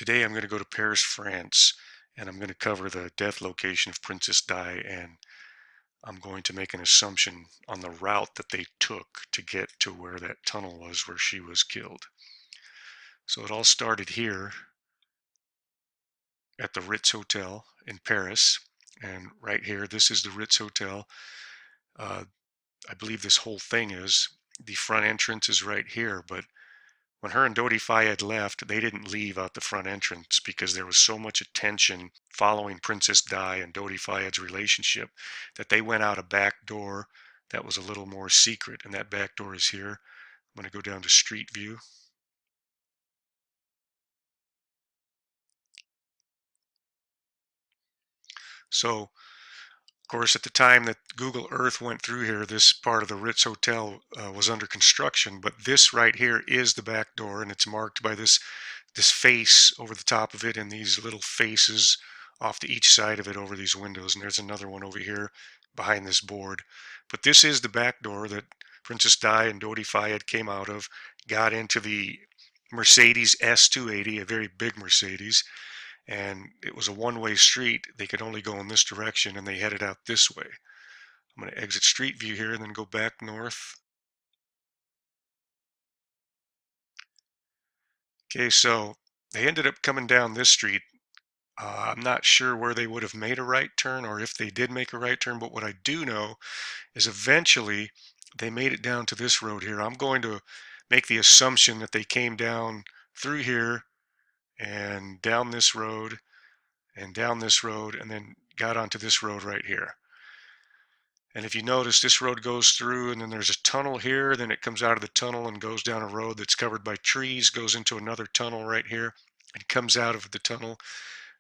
Today I'm going to go to Paris, France, and I'm going to cover the death location of Princess Di, and I'm going to make an assumption on the route that they took to get to where that tunnel was where she was killed. So it all started here at the Ritz Hotel in Paris, and right here, this is the Ritz Hotel. Uh, I believe this whole thing is. The front entrance is right here, but when her and Dodi Fayed left, they didn't leave out the front entrance because there was so much attention following Princess Di and Dodi Fayed's relationship that they went out a back door that was a little more secret, and that back door is here. I'm going to go down to Street View. So, of course, at the time that Google Earth went through here, this part of the Ritz Hotel was under construction, but this right here is the back door, and it's marked by this face over the top of it and these little faces off to each side of it over these windows. And there's another one over here behind this board. But this is the back door that Princess Di and Dodi Fayed came out of, got into the Mercedes S280, a very big Mercedes, and it was a one-way street. They could only go in this direction, and they headed out this way. I'm going to exit Street View here and then go back north. Okay, so they ended up coming down this street. I'm not sure where they would have made a right turn or if they did make a right turn, but what I do know is eventually they made it down to this road here. I'm going to make the assumption that they came down through here and down this road and down this road and then got onto this road right here. And if you notice, this road goes through and then there's a tunnel here, then it comes out of the tunnel and goes down a road that's covered by trees, goes into another tunnel right here, and comes out of the tunnel,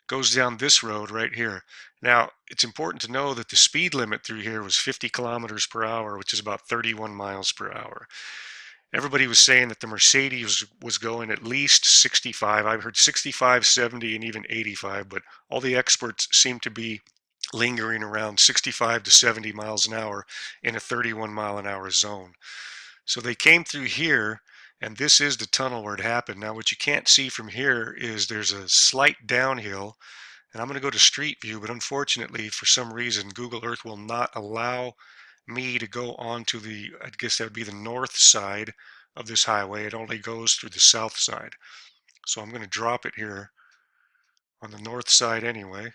goes down this road right here. Now, it's important to know that the speed limit through here was 50 kilometers per hour, which is about 31 miles per hour. Everybody was saying that the Mercedes was going at least 65. I've heard 65, 70, and even 85, but all the experts seem to be lingering around 65 to 70 miles an hour in a 31 mile an hour zone. So they came through here, and this is the tunnel where it happened. Now, what you can't see from here is there's a slight downhill, and I'm going to go to Street View, but unfortunately, for some reason, Google Earth will not allow me to go onto the, I guess that would be the north side of this highway. It only goes through the south side. So I'm going to drop it here on the north side anyway.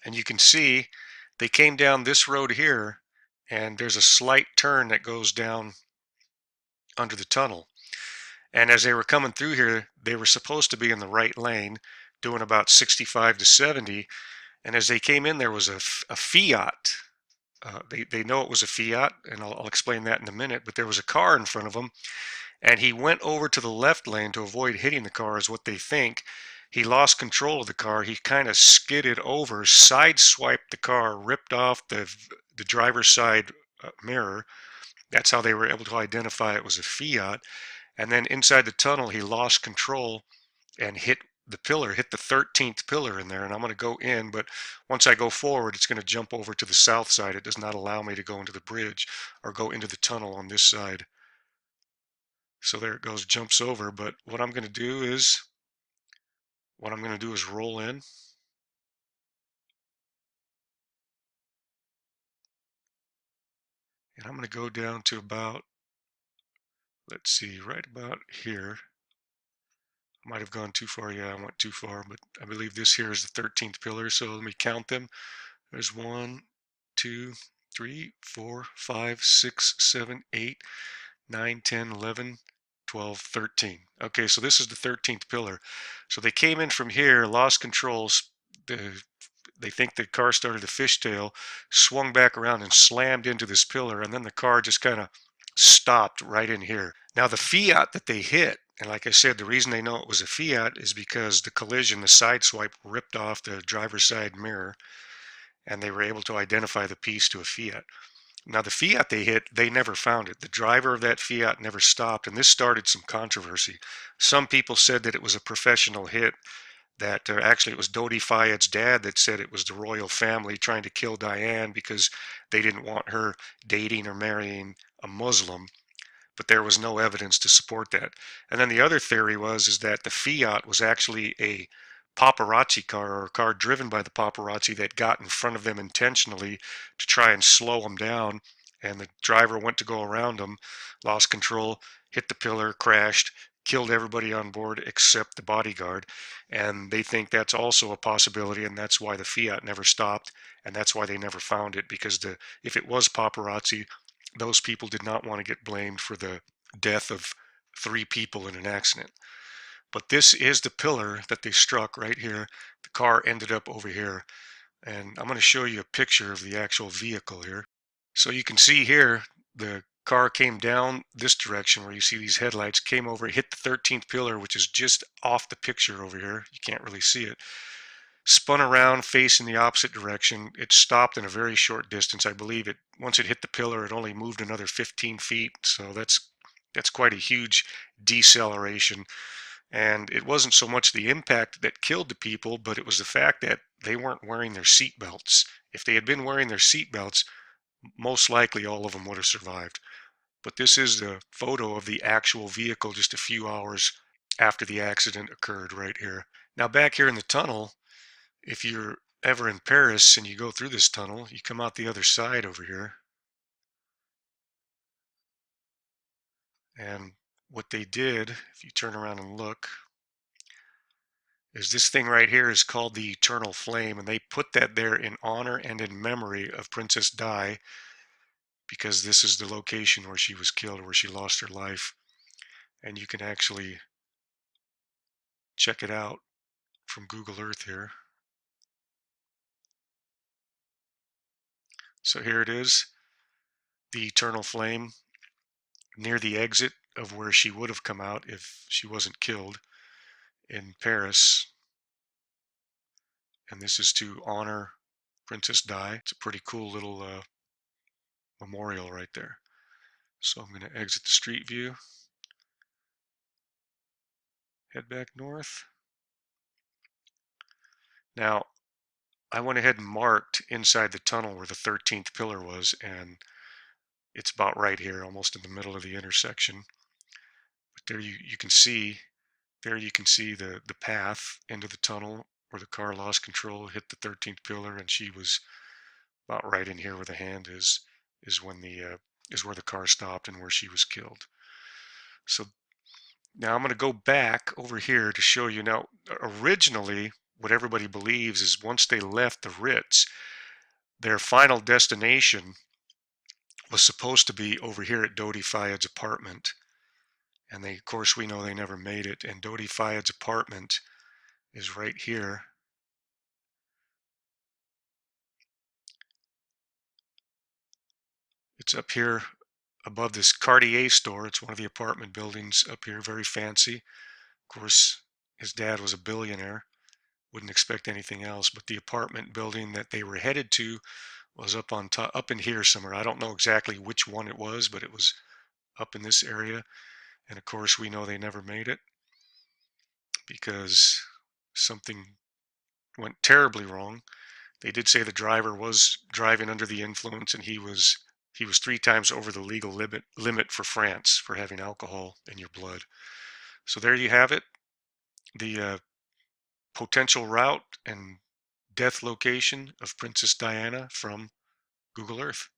And you can see they came down this road here, and there's a slight turn that goes down under the tunnel. And as they were coming through here, they were supposed to be in the right lane, doing about 65 to 70. And as they came in, there was a Fiat. They know it was a Fiat, and I'll explain that in a minute. But there was a car in front of them, and he went over to the left lane to avoid hitting the car, is what they think. He lost control of the car. He kind of skidded over, sideswiped the car, ripped off the driver's side mirror. That's how they were able to identify it was a Fiat. And then inside the tunnel, he lost control and hit the pillar, hit the 13th pillar in there. And I'm going to go in, but once I go forward, it's going to jump over to the south side. It does not allow me to go into the bridge or go into the tunnel on this side. So there it goes, jumps over. But what I'm going to do is roll in. And I'm going to go down to about, let's see, right about here. I might have gone too far. Yeah, I went too far, but I believe this here is the 13th pillar. So let me count them. There's 1, 2, 3, 4, 5, 6, 7, 8, 9, 10, 11, 12, 13. Okay, so this is the 13th pillar. So they came in from here, lost controls. They think the car started a fishtail, swung back around and slammed into this pillar, and then the car just kind of stopped right in here. Now the Fiat that they hit, and like I said, the reason they know it was a Fiat is because the collision, the side swipe ripped off the driver's side mirror, and they were able to identify the piece to a Fiat. Now the Fiat they hit, they never found it. The driver of that Fiat never stopped, and this started some controversy. Some people said that it was a professional hit, that actually it was Dodi Fayed's dad that said it was the royal family trying to kill Diane because they didn't want her dating or marrying a Muslim. but there was no evidence to support that. And then the other theory was is that the Fiat was actually a paparazzi car, or a car driven by the paparazzi that got in front of them intentionally to try and slow them down. And the driver went to go around them, lost control, hit the pillar, crashed, killed everybody on board except the bodyguard. And they think that's also a possibility, and that's why the Fiat never stopped, and that's why they never found it, because if it was paparazzi, those people did not want to get blamed for the death of three people in an accident. But this is the pillar that they struck right here. The car ended up over here. And I'm going to show you a picture of the actual vehicle here. So you can see here, the car came down this direction where you see these headlights, came over, hit the 13th pillar, which is just off the picture over here. You can't really see it. Spun around facing the opposite direction. It stopped in a very short distance. I believe it, once it hit the pillar, it only moved another 15 feet. So that's quite a huge deceleration. And it wasn't so much the impact that killed the people, but it was the fact that they weren't wearing their seat belts. If they had been wearing their seat belts, most likely all of them would have survived. But this is the photo of the actual vehicle just a few hours after the accident occurred right here. Now back here in the tunnel, if you're ever in Paris and you go through this tunnel, you come out the other side over here. And what they did, if you turn around and look, is this thing right here is called the Eternal Flame, and they put that there in honor and in memory of Princess Di, because this is the location where she was killed, where she lost her life. And you can actually check it out from Google Earth here. So here it is, the Eternal Flame, near the exit of where she would have come out if she wasn't killed in Paris. And this is to honor Princess Di. It's a pretty cool little memorial right there. So I'm going to exit the street view, head back north. Now, I went ahead and marked inside the tunnel where the 13th pillar was, and it's about right here, almost in the middle of the intersection. But there you can see, there you can see the path into the tunnel where the car lost control, hit the 13th pillar, and she was about right in here where the hand is when is where the car stopped and where she was killed. So now I'm going to go back over here to show you. Now, originally, what everybody believes is once they left the Ritz, their final destination was supposed to be over here at Dodi Fayed's apartment. And they, of course, we know they never made it. And Dodi Fayed's apartment is right here. It's up here above this Cartier store. It's one of the apartment buildings up here, very fancy. Of course, his dad was a billionaire. Wouldn't expect anything else. But the apartment building that they were headed to was up on top, up in here somewhere. I don't know exactly which one it was, but it was up in this area. And of course, we know they never made it because something went terribly wrong. They did say the driver was driving under the influence, and he was 3 times over the legal limit for France for having alcohol in your blood. So there you have it, the potential route and death location of Princess Diana from Google Earth.